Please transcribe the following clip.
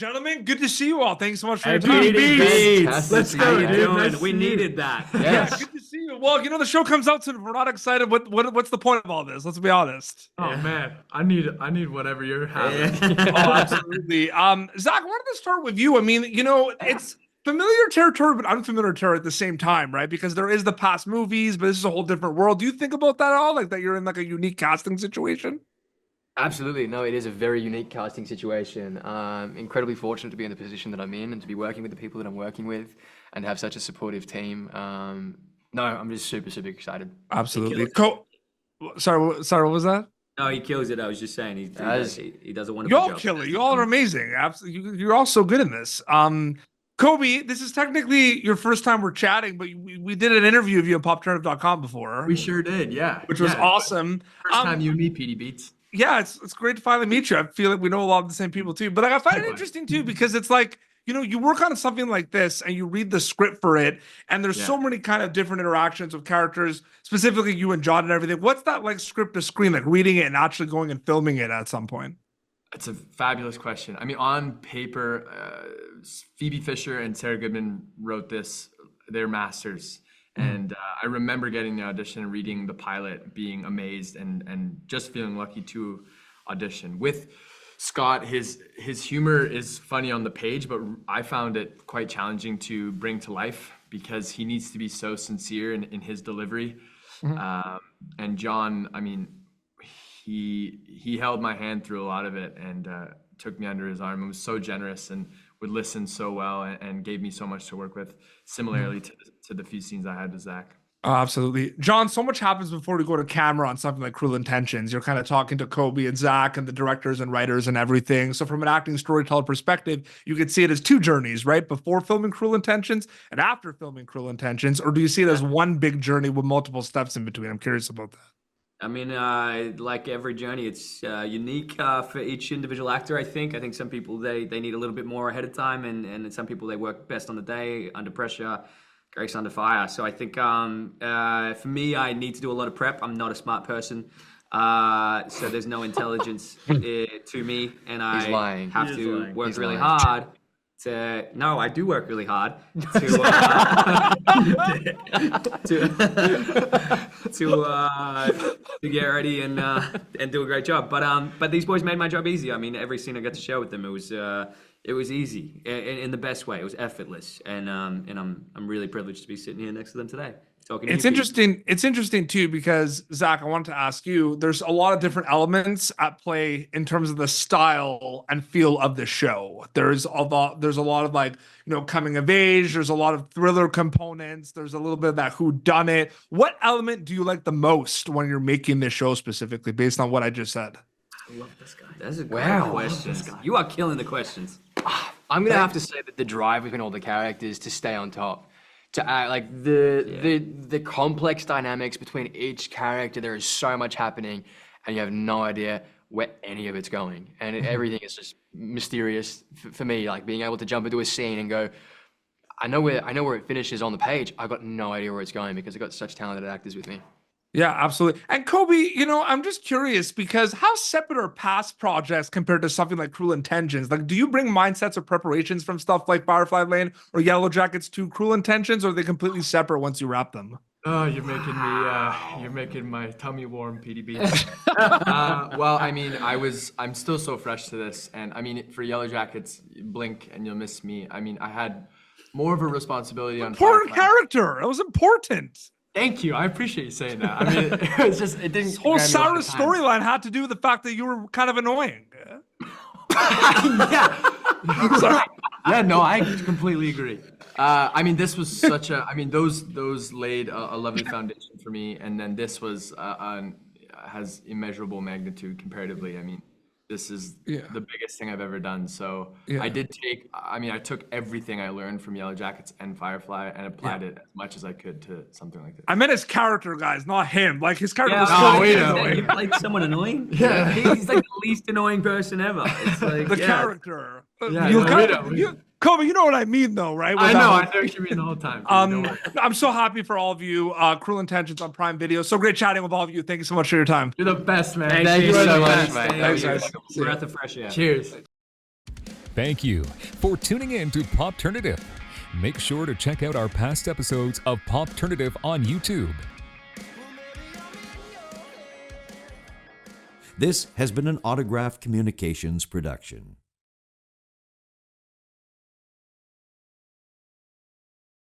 Gentlemen, good to see you all. Thanks so much for your Hey, time. Beats. Let's go, How you dude. doing? We needed that. Yeah, good to see you. Well, the show comes out soon. If we're not excited, what's the point of all this? Let's be honest. Oh man, I need whatever you're having. Oh, absolutely. Zach, I wanted to start with you. I mean, it's familiar territory, but unfamiliar territory at the same time, right? Because there is the past movies, but this is a whole different world. Do you think about that at all? Like that you're in like a unique casting situation? Absolutely. No, it is a very unique casting situation. Incredibly fortunate to be in the position that I'm in and to be working with the people that I'm working with and have such a supportive team. No, I'm just super, super excited. Absolutely. Sorry, what was that? No, he kills it. I was just saying he does a wonderful Y'all job. kill it. You all are amazing. Absolutely. You're all so good in this. Khobe, this is technically your first time we're chatting, but we did an interview of you on popturnip.com before. We sure did, yeah. Which was awesome. First time you and me, PD Beats. Yeah, it's great to finally meet you. I feel like we know a lot of the same people too. But I find it interesting too because it's like, you work on something like this and you read the script for it, and there's so many kind of different interactions with characters, specifically you and John and everything. What's that like script to screen, like reading it and actually going and filming it at some point? It's a fabulous question. I mean, on paper, Phoebe Fisher and Sarah Goodman wrote this, their masters. And I remember getting the audition and reading the pilot, being amazed and just feeling lucky to audition. With Scott, his humor is funny on the page, but I found it quite challenging to bring to life because he needs to be so sincere in his delivery. And John, I mean, he held my hand through a lot of it and took me under his arm and was so generous and would listen so well and gave me so much to work with, similarly to the few scenes I had with Zach. Oh, absolutely. John, so much happens before we go to camera on something like Cruel Intentions. You're kind of talking to Khobe and Zach and the directors and writers and everything. So from an acting storyteller perspective, you could see it as two journeys, right? Before filming Cruel Intentions and after filming Cruel Intentions, or do you see it as one big journey with multiple steps in between? I'm curious about that. I mean, like every journey, it's unique for each individual actor, I think. I think some people, they need a little bit more ahead of time, and some people, they work best on the day, under pressure, grace under fire. So I think for me, I need to do a lot of prep. I'm not a smart person, so there's no intelligence to me, and I have to work really hard. No, I do work really hard to get ready and do a great job. But these boys made my job easy. I mean, every scene I got to share with them, it was easy in the best way. It was effortless, and I'm really privileged to be sitting here next to them today. It's interesting. It's interesting too because Zach, I wanted to ask you. There's a lot of different elements at play in terms of the style and feel of the show. There's a lot of like coming of age. There's a lot of thriller components. There's a little bit of that whodunit. What element do you like the most when you're making this show specifically, based on what I just said? I love this guy. That's a great question. You are killing the questions. I'm gonna have to say that the drive between all the characters to stay on top. To act like the complex dynamics between each character, there is so much happening, and you have no idea where any of it's going, and everything is just mysterious for me. Like being able to jump into a scene and go, I know where it finishes on the page. I've got no idea where it's going because I've got such talented actors with me. Yeah, absolutely. And Khobe, I'm just curious because how separate are past projects compared to something like Cruel Intentions? Like, do you bring mindsets or preparations from stuff like Firefly Lane or Yellow Jackets to Cruel Intentions, or are they completely separate once you wrap them? Oh, you're making my tummy warm, PDB. Well, I mean, I'm still so fresh to this, and I mean, for Yellow Jackets, blink and you'll miss me. I mean, I had more of a responsibility on important character. It was important. Thank you. I appreciate you saying that. I mean, it was just, it didn't. This whole Sarah storyline had to do with the fact that you were kind of annoying. Yeah. Sorry. Yeah, no, I completely agree. I mean, this was such a, I mean, those laid a lovely foundation for me. And then this was, has immeasurable magnitude comparatively. I mean, this is the biggest thing I've ever done. So I took everything I learned from Yellow Jackets and Firefly and applied it as much as I could to something like this. I meant his character, guys, not him. Like his character was you played someone annoying? Yeah. He's like the least annoying person ever. It's like the character. Yeah, Khobe, you know what I mean, though, right? I know what you mean the whole time. I'm so happy for all of you. Cruel Intentions on Prime Video. So great chatting with all of you. Thank you so much for your time. You're the best, man. Thank you so much, man. Thanks, guys. Breath of fresh air. Cheers. Thank you for tuning in to Popternative. Make sure to check out our past episodes of Popternative on YouTube. This has been an Autograph Communications production.